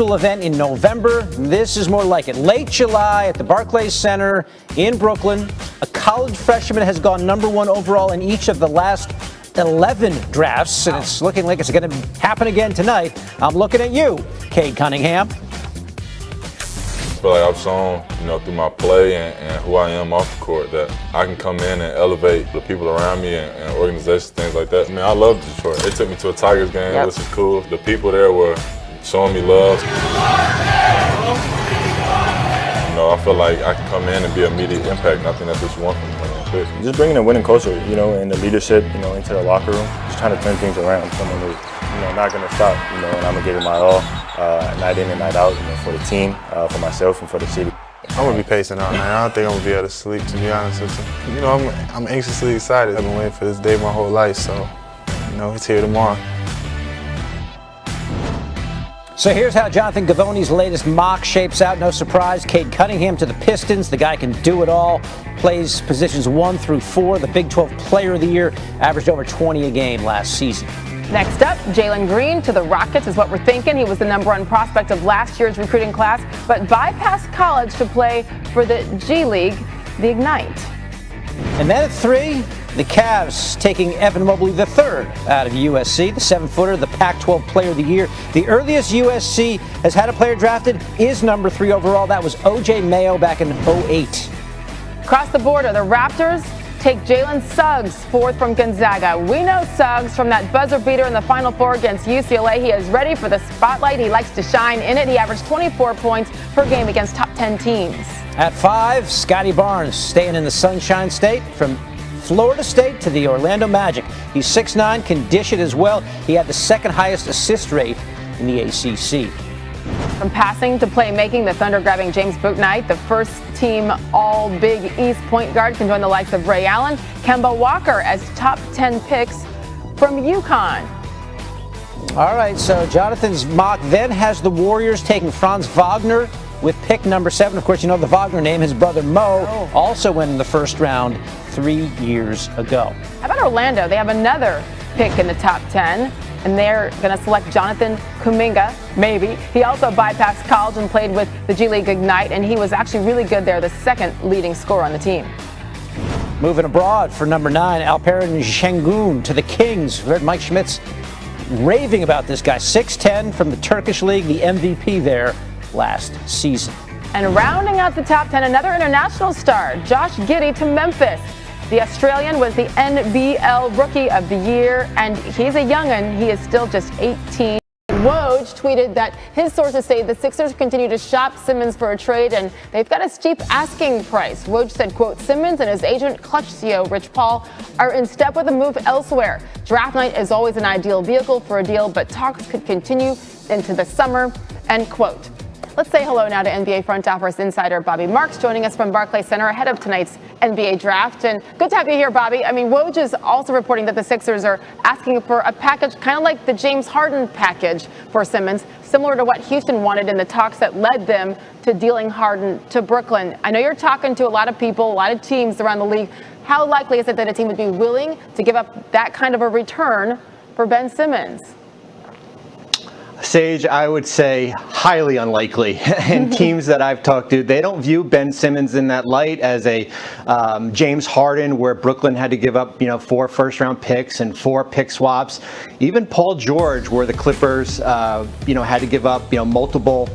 Event in November. This is more like it. Late July at the Barclays Center in Brooklyn. A college freshman has gone #1 overall in each of the last 11 drafts, and it's looking like it's going to happen again tonight. I'm looking at you, Cade Cunningham. I feel like I've shown, through my play and who I am off the court, that I can come in and elevate the people around me and organizations, things like that. I love Detroit. They took me to a Tigers game, which is cool. The people there were showing me love. I feel like I can come in and be an immediate impact, and I think that's what you want from me. Just bringing a winning culture, and the leadership, into the locker room. Just trying to turn things around. Someone who's, not going to stop, and I'm going to give it my all, night in and night out, for the team, for myself, and for the city. I'm going to be pacing all night. I don't think I'm going to be able to sleep, to be honest with you. I'm anxiously excited. I've been waiting for this day my whole life, so, it's here tomorrow. So here's how Jonathan Givony's latest mock shapes out. No surprise, Cade Cunningham to the Pistons. The guy can do it all. Plays positions 1 through 4. The Big 12 Player of the Year. Averaged over 20 a game last season. Next up, Jalen Green to the Rockets is what we're thinking. He was the #1 prospect of last year's recruiting class, but bypassed college to play for the G League, the Ignite. And then at 3, the Cavs taking Evan Mobley III out of USC, the 7-footer, the Pac-12 Player of the Year. The earliest USC has had a player drafted is #3 overall. That was O.J. Mayo back in 2008. Across the border, the Raptors take Jalen Suggs, 4th from Gonzaga. We know Suggs from that buzzer beater in the Final Four against UCLA. He is ready for the spotlight. He likes to shine in it. He averaged 24 points per game against top 10 teams. At 5, Scotty Barnes staying in the Sunshine State from Florida State to the Orlando Magic. He's 6'9", can dish it as well. He had the second highest assist rate in the ACC. From passing to playmaking, the Thunder grabbing James Bouknight, the first-team All-Big East point guard, can join the likes of Ray Allen, Kemba Walker as top 10 picks from UConn. All right, so Jonathan's mock then has the Warriors taking Franz Wagner with pick #7. Of course, the Wagner name. His brother Mo also went in the first round 3 years ago. How about Orlando? They have another pick in the top 10, and they're going to select Jonathan Kuminga, maybe. He also bypassed college and played with the G League Ignite, and he was actually really good there, the second leading scorer on the team. Moving abroad for #9, Alperen Şengün to the Kings. We heard Mike Schmitz raving about this guy. 6'10" from the Turkish league, the MVP there last season. And rounding out the top 10, another international star, Josh Giddey to Memphis. The Australian was the NBL Rookie of the Year, and he's a young'un. He is still just 18. Woj tweeted that his sources say the Sixers continue to shop Simmons for a trade, and they've got a steep asking price. Woj said, quote, Simmons and his agent, Clutch CEO Rich Paul, are in step with a move elsewhere. Draft night is always an ideal vehicle for a deal, but talks could continue into the summer, end quote. Let's say hello now to NBA front office insider Bobby Marks, joining us from Barclays Center ahead of tonight's NBA draft. And good to have you here, Bobby. Woj is also reporting that the Sixers are asking for a package kind of like the James Harden package for Simmons, similar to what Houston wanted in the talks that led them to dealing Harden to Brooklyn. I know you're talking to a lot of people, a lot of teams around the league. How likely is it that a team would be willing to give up that kind of a return for Ben Simmons? Sage, I would say highly unlikely. And teams that I've talked to, they don't view Ben Simmons in that light as a James Harden, where Brooklyn had to give up, 4 first-round picks and 4 pick swaps. Even Paul George, where the Clippers, had to give up, multiple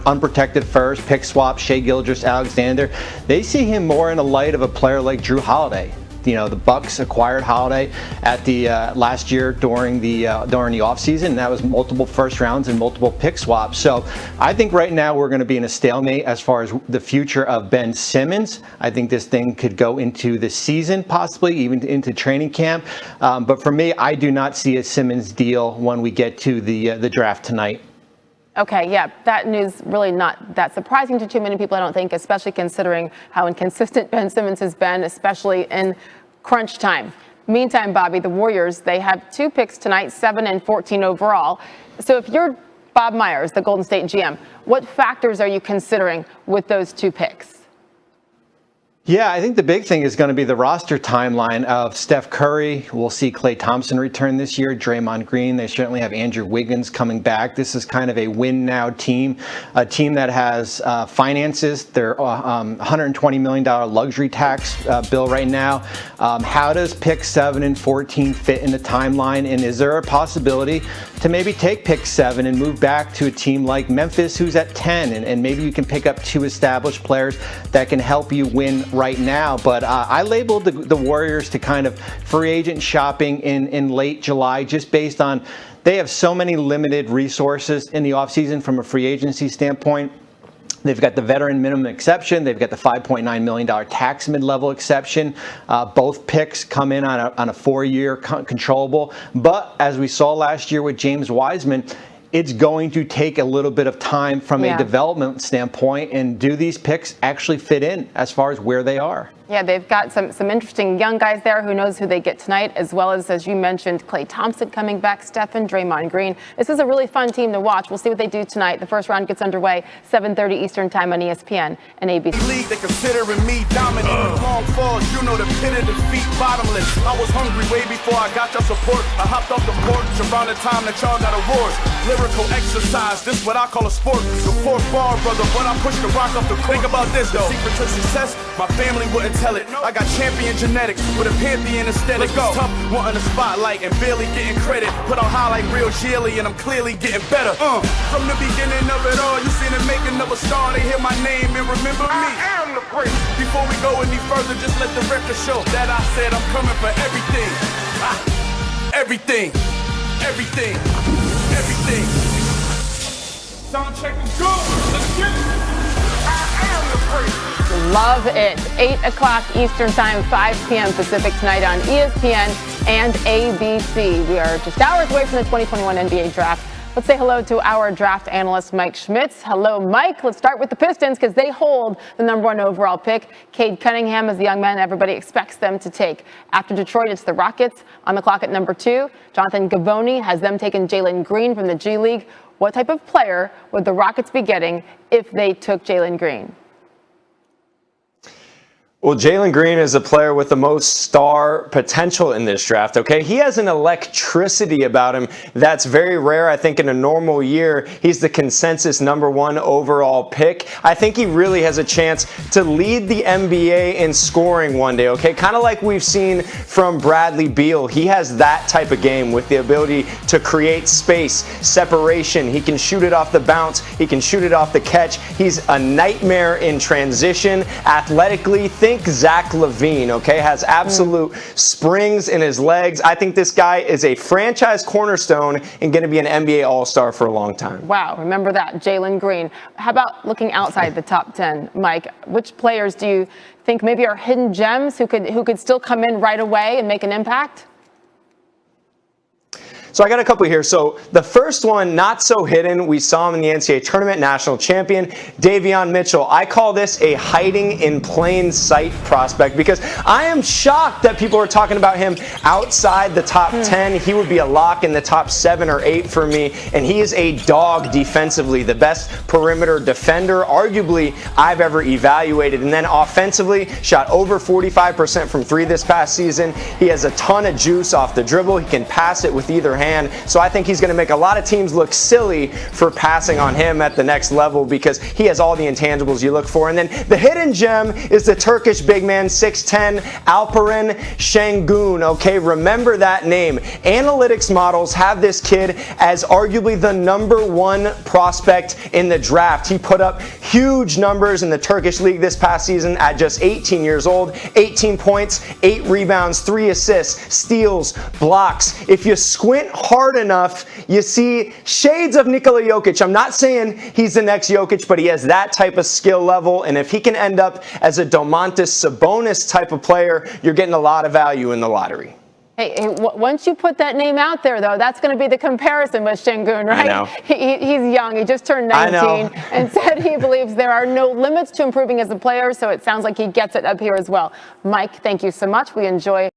unprotected first pick swaps, Shai Gilgeous-Alexander. They see him more in the light of a player like Drew Holiday. The Bucks acquired Holiday at the last year during the offseason, and that was multiple first rounds and multiple pick swaps. So I think right now we're going to be in a stalemate as far as the future of Ben Simmons. I think this thing could go into the season, possibly even into training camp. But for me, I do not see a Simmons deal when we get to the draft tonight. Okay, yeah, that news really not that surprising to too many people, I don't think, especially considering how inconsistent Ben Simmons has been, especially in crunch time. Meantime, Bobby, the Warriors, they have 2 picks tonight, 7 and 14 overall. So if you're Bob Myers, the Golden State GM, what factors are you considering with those 2 picks? Yeah, I think the big thing is going to be the roster timeline of Steph Curry. We'll see Klay Thompson return this year, Draymond Green. They certainly have Andrew Wiggins coming back. This is kind of a win-now team, a team that has finances. Their $120 million luxury tax bill right now. How does pick 7 and 14 fit in the timeline? And is there a possibility to maybe take pick 7 and move back to a team like Memphis, who's at 10, and maybe you can pick up 2 established players that can help you win right now? But I labeled the Warriors to kind of free agent shopping in late July, just based on they have so many limited resources in the offseason from a free agency standpoint. They've got the veteran minimum exception. They've got the $5.9 million tax mid-level exception. Both picks come in on a 4-year controllable. But as we saw last year with James Wiseman, it's going to take a little bit of time from a development standpoint. And do these picks actually fit in as far as where they are? Yeah, they've got some interesting young guys there. Who knows who they get tonight, as well as you mentioned, Klay Thompson coming back, Stephen, Draymond Green. This is a really fun team to watch. We'll see what they do tonight. The first round gets underway 7:30 Eastern time on ESPN and ABC. League, they considering me dominant. Long falls, you know the pit of defeat, bottomless. I was hungry way before I got your support. I hopped off the porch around the time that y'all got awards. Lyrical exercise, this what I call a sport. The fourth bar, brother, but I pushed the rock off the court. Think about this though. The secret to success, my family wouldn't tell it. I got champion genetics with a Pantheon aesthetic. It's tough wanting the spotlight and barely getting credit. Put on high like real Gilly and I'm clearly getting better. From the beginning of it all, you seen the making of a star. They hear my name and remember me. I am the great. Before we go any further, just let the record show that I said I'm coming for everything. Everything. Everything. Everything. Sound check is good. Let's get it. I am the great. Love it. 8 o'clock Eastern time, 5 p.m. Pacific tonight on ESPN and ABC. We are just hours away from the 2021 NBA draft. Let's say hello to our draft analyst, Mike Schmitz. Hello, Mike. Let's start with the Pistons because they hold the #1 overall pick. Cade Cunningham is the young man everybody expects them to take. After Detroit, it's the Rockets on the clock at #2. Jonathan Givony has them taking Jalen Green from the G League. What type of player would the Rockets be getting if they took Jalen Green? Well, Jalen Green is a player with the most star potential in this draft, okay? He has an electricity about him that's very rare. I think in a normal year, he's the consensus #1 overall pick. I think he really has a chance to lead the NBA in scoring one day, okay? Kind of like we've seen from Bradley Beal. He has that type of game with the ability to create space, separation. He can shoot it off the bounce. He can shoot it off the catch. He's a nightmare in transition. Athletically, think Zach LaVine, okay, has absolute springs in his legs. I think this guy is a franchise cornerstone and going to be an NBA All-Star for a long time. Wow, remember that, Jalen Green. How about looking outside the top 10, Mike? Which players do you think maybe are hidden gems who could still come in right away and make an impact? So I got a couple here. So the first one, not so hidden. We saw him in the NCAA tournament, national champion, Davion Mitchell. I call this a hiding in plain sight prospect because I am shocked that people are talking about him outside the top 10. He would be a lock in the top 7 or 8 for me. And he is a dog defensively, the best perimeter defender, arguably, I've ever evaluated. And then offensively, shot over 45% from 3 this past season. He has a ton of juice off the dribble. He can pass it with either hand. So I think he's going to make a lot of teams look silly for passing on him at the next level because he has all the intangibles you look for. And then the hidden gem is the Turkish big man, 6'10", Alperen Şengün. Okay, remember that name. Analytics models have this kid as arguably the #1 prospect in the draft. He put up huge numbers in the Turkish league this past season at just 18 years old. 18 points, 8 rebounds, 3 assists, steals, blocks. If you squint hard enough, you see shades of Nikola Jokic. I'm not saying he's the next Jokic, but he has that type of skill level. And if he can end up as a Domantas Sabonis type of player, you're getting a lot of value in the lottery. Hey, once you put that name out there, though, that's going to be the comparison with Şengün, right? I know. He's young. He just turned 19 and said he believes there are no limits to improving as a player, so it sounds like he gets it up here as well. Mike, thank you so much. We enjoy